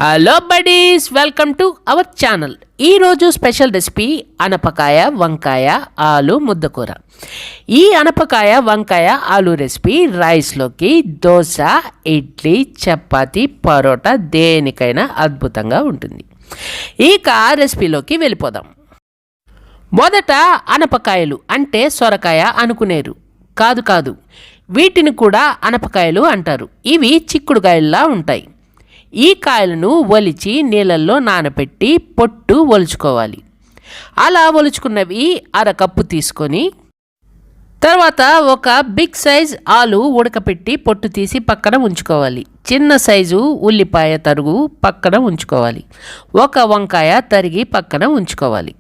Hello buddies, welcome to our channel. ఈరోజు special recipe అనపకాయ వంకాయ ఆలు ముద్దకూర. ఈ అనపకాయ వంకాయ ఆలు రెసిపీ రైస్లోకి, దోశ, ఇడ్లీ, చపాతీ, పరోటా దేనికైనా అద్భుతంగా ఉంటుంది. ఇక రెసిపీలోకి వెళ్ళిపోదాం. మొదట అనపకాయలు అంటే సొరకాయ అనుకునేరు. కాదు, వీటిని కూడా అనపకాయలు అంటారు. ఇవి చిక్కుడుకాయల్లా ఉంటాయి. ఈ కాయలను ఒలిచి నీళ్ళల్లో నానబెట్టి పొట్టు ఒలుచుకోవాలి. అలా ఒలుచుకున్నవి అరకప్పు తీసుకొని తర్వాత ఒక బిగ్ సైజ్ ఆలు ఉడకపెట్టి పొట్టు తీసి పక్కన ఉంచుకోవాలి. చిన్న సైజు ఉల్లిపాయ తరుగు పక్కన ఉంచుకోవాలి. ఒక వంకాయ తరిగి పక్కన ఉంచుకోవాలి.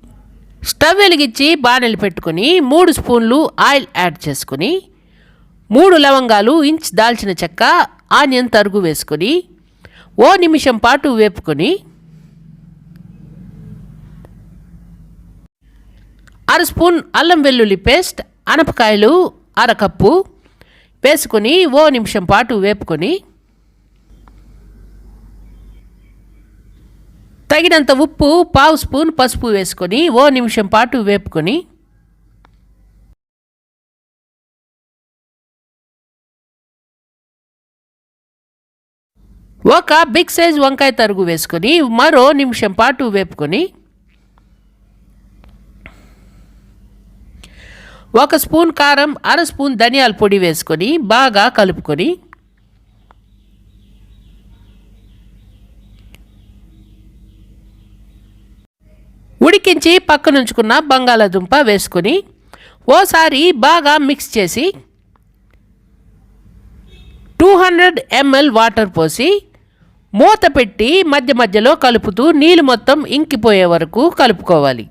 స్టవ్ వెలిగించి బాణలి పెట్టుకొని 3 స్పూన్లు ఆయిల్ యాడ్ చేసుకొని 3 లవంగాలు, ఇంచ్ దాల్చిన చెక్క, ఆనియన్ తరుగు వేసుకొని ఓ నిమిషం పాటు వేపుకొని 1/2 స్పూన్ అల్లం వెల్లుల్లి పేస్ట్, అనపకాయలు అరకప్పు వేసుకొని ఓ నిమిషం పాటు వేపుకొని తగినంత ఉప్పు, 1/2 స్పూన్ పసుపు వేసుకొని ఓ నిమిషం పాటు వేపుకొని ఒక బిగ్ సైజ్ వంకాయ తరుగు వేసుకొని మరో నిమిషం పాటు వేపుకొని 1 స్పూన్ కారం, 1/2 స్పూన్ ధనియాల పొడి వేసుకొని బాగా కలుపుకొని ఉడికించి పక్కనుంచుకున్న బంగాళాదుంప వేసుకొని ఓసారి బాగా మిక్స్ చేసి 200 ml వాటర్ పోసి మూత పెట్టి మధ్య మధ్యలో కలుపుతూ నీళ్ళు మొత్తం ఇంకిపోయే వరకు కలుపుకోవాలి.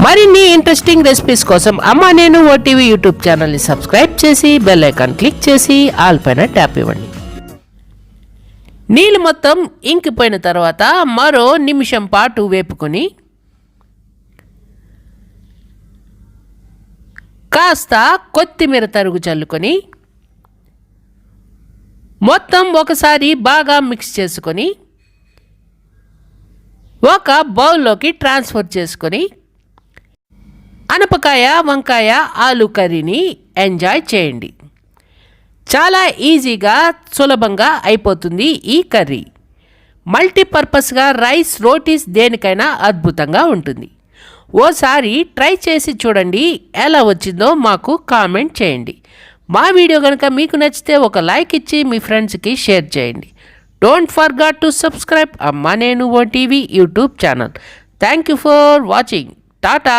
మరిన్ని ఇంట్రెస్టింగ్ రెసిపీస్ కోసం అమ్మా నేను ఓటీవీ యూట్యూబ్ ఛానల్ని సబ్స్క్రైబ్ చేసి బెల్ ఐకాన్ క్లిక్ చేసి ఆల్ పైన ట్యాప్ ఇవ్వండి. నీళ్ళు మొత్తం ఇంకిపోయిన తర్వాత మరో నిమిషం పాటు వేపుకొని కాస్త కొత్తిమీర తరుగు చల్లుకొని మొత్తం ఒకసారి బాగా మిక్స్ చేసుకొని ఒక బౌల్లోకి ట్రాన్స్ఫర్ చేసుకొని అనపకాయ వంకాయ ఆలు కర్రీని ఎంజాయ్ చేయండి. చాలా ఈజీగా, సులభంగా అయిపోతుంది ఈ కర్రీ. మల్టీపర్పస్గా రైస్, రోటీస్ దేనికైనా అద్భుతంగా ఉంటుంది. ఓసారి ట్రై చేసి చూడండి. ఎలా వచ్చిందో మాకు కామెంట్ చేయండి. మా వీడియో కనుక మీకు నచ్చితే ఒక లైక్ ఇచ్చి మీ ఫ్రెండ్స్కి షేర్ చేయండి. డోంట్ ఫర్గెట్ టు సబ్స్క్రైబ్ అమ్మా నేను OTV YouTube channel. Thank you for watching. Tata.